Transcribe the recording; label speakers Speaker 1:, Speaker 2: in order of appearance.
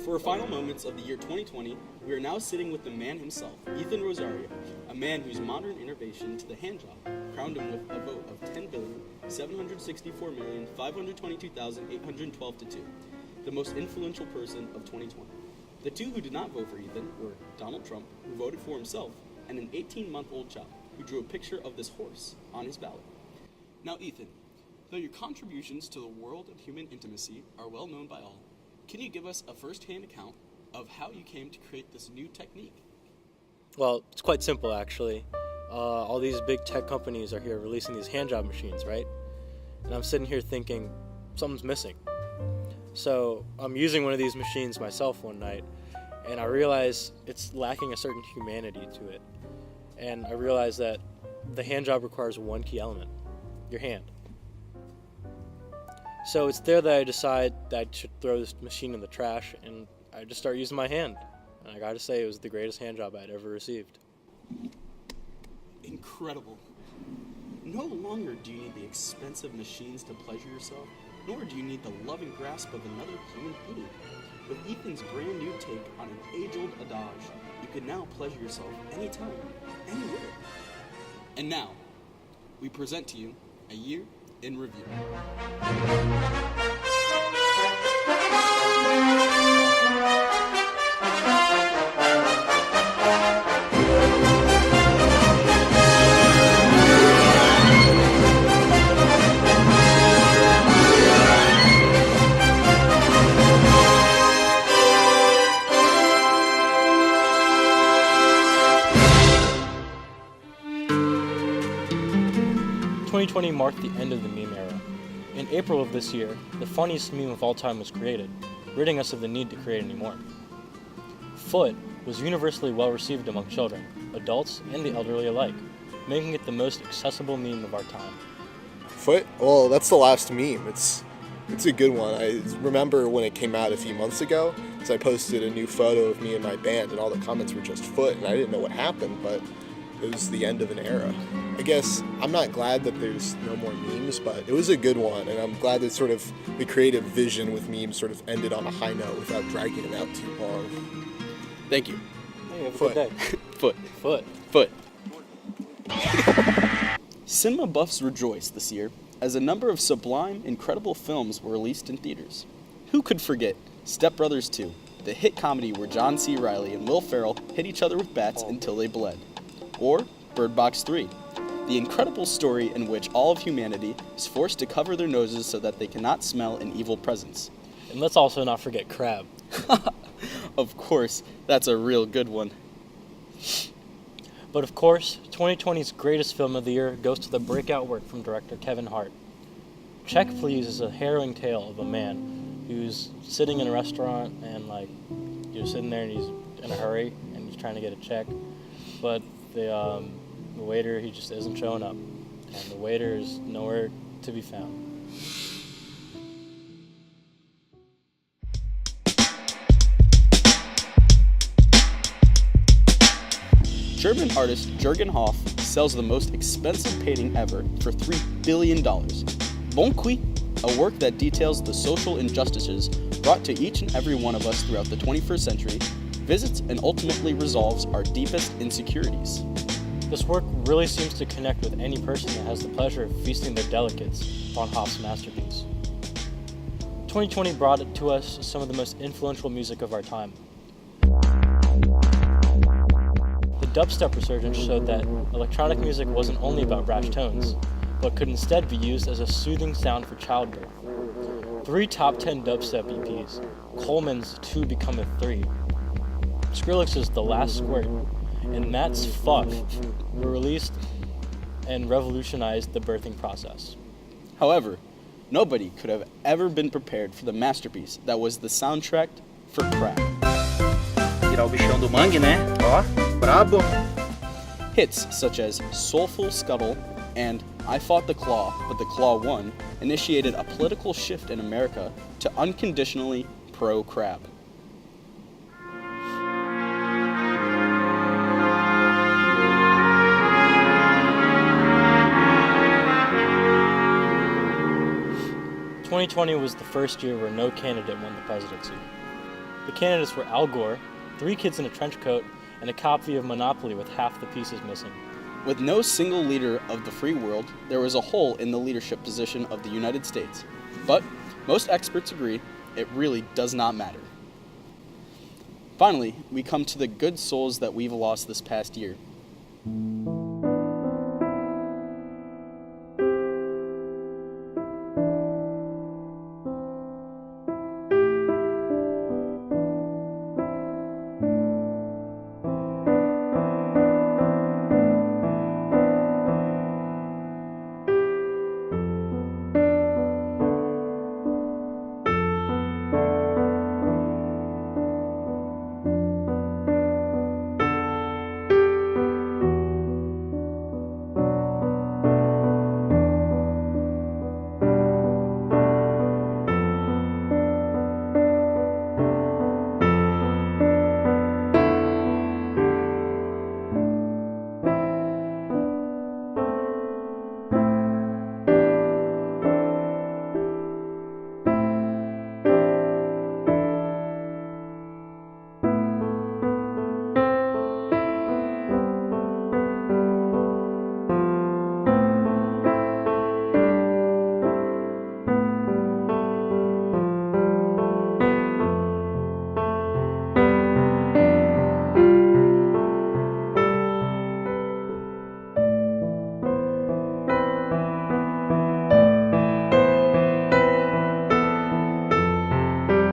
Speaker 1: For our final moments of the year 2020, we are now sitting with the man himself, Ethan Rosario, a man whose modern innovation to the handjob crowned him with a vote of 10,764,522,812 to 2, the most influential person of 2020. The two who did not vote for Ethan were Donald Trump, who voted for himself, and an 18-month-old child who drew a picture of this horse on his ballot. Now, Ethan, though your contributions to the world of human intimacy are well known by all, can you give us a first-hand account of how you came to create this new technique?
Speaker 2: Well, it's quite simple, actually. All these big tech companies are here releasing these handjob machines, right? And I'm sitting here thinking, something's missing. So I'm using one of these machines myself one night, and I realize it's lacking a certain humanity to it. And I realize that the handjob requires one key element, your hand. So it's there that I decide that I should throw this machine in the trash, and I just start using my hand. And I gotta say, it was the greatest handjob I'd ever received.
Speaker 1: Incredible. No longer do you need the expensive machines to pleasure yourself, nor do you need the loving grasp of another human being. With Ethan's brand new take on an age-old adage, you can now pleasure yourself anytime, anywhere. And now, we present to you a year in review.
Speaker 2: 2020 marked the end of the meme era. In April of this year, the funniest meme of all time was created, ridding us of the need to create any more. Foot was universally well received among children, adults, and the elderly alike, making it the most accessible meme of our time.
Speaker 3: Foot? Well, that's the last meme. It's a good one. I remember when it came out a few months ago, because I posted a new photo of me and my band, and all the comments were just Foot, and I didn't know what happened, but it was the end of an era. I guess I'm not glad that there's no more memes, but it was a good one, and I'm glad that sort of the creative vision with memes sort of ended on a high note without dragging it out too long.
Speaker 1: Thank you.
Speaker 2: Hey, have a
Speaker 3: Foot.
Speaker 2: good day.
Speaker 1: Foot.
Speaker 2: Foot.
Speaker 1: Foot. Cinema buffs rejoice this year as a number of sublime, incredible films were released in theaters. Who could forget Step Brothers 2, the hit comedy where John C. Reilly and Will Ferrell hit each other with bats until they bled? Or Bird Box 3, the incredible story in which all of humanity is forced to cover their noses so that they cannot smell an evil presence.
Speaker 2: And let's also not forget Crab.
Speaker 1: Of course, that's a real good one.
Speaker 2: But of course, 2020's greatest film of the year goes to the breakout work from director Kevin Hart. Check Please is a harrowing tale of a man who's sitting in a restaurant and you're sitting there and he's in a hurry and he's trying to get a check, but the waiter, he just isn't showing up, and the waiter is nowhere to be found.
Speaker 1: German artist Jürgen Hoff sells the most expensive painting ever for $3 billion. Bon Qui, a work that details the social injustices brought to each and every one of us throughout the 21st century, visits and ultimately resolves our deepest insecurities.
Speaker 2: This work really seems to connect with any person that has the pleasure of feasting their delicates upon Hoff's masterpiece. 2020 brought it to us some of the most influential music of our time. The dubstep resurgence showed that electronic music wasn't only about brash tones, but could instead be used as a soothing sound for childbirth. 3 top 10 dubstep EPs, Coleman's 2 Become a 3, Skrillex's The Last Squirt, and Matt's Fuck were released and revolutionized the birthing process.
Speaker 1: However, nobody could have ever been prepared for the masterpiece that was the soundtrack for Crack.
Speaker 4: Tirar o bichão do mangue, né? Ó, brabo.
Speaker 1: Hits such as Soulful Scuttle and I Fought the Claw, but the Claw Won initiated a political shift in America to unconditionally pro-crab.
Speaker 2: '20 was the first year where no candidate won the presidency. The candidates were Al Gore, 3 kids in a trench coat, and a copy of Monopoly with half the pieces missing.
Speaker 1: With no single leader of the free world, there was a hole in the leadership position of the United States. But most experts agree it really does not matter. Finally, we come to the good souls that we've lost this past year.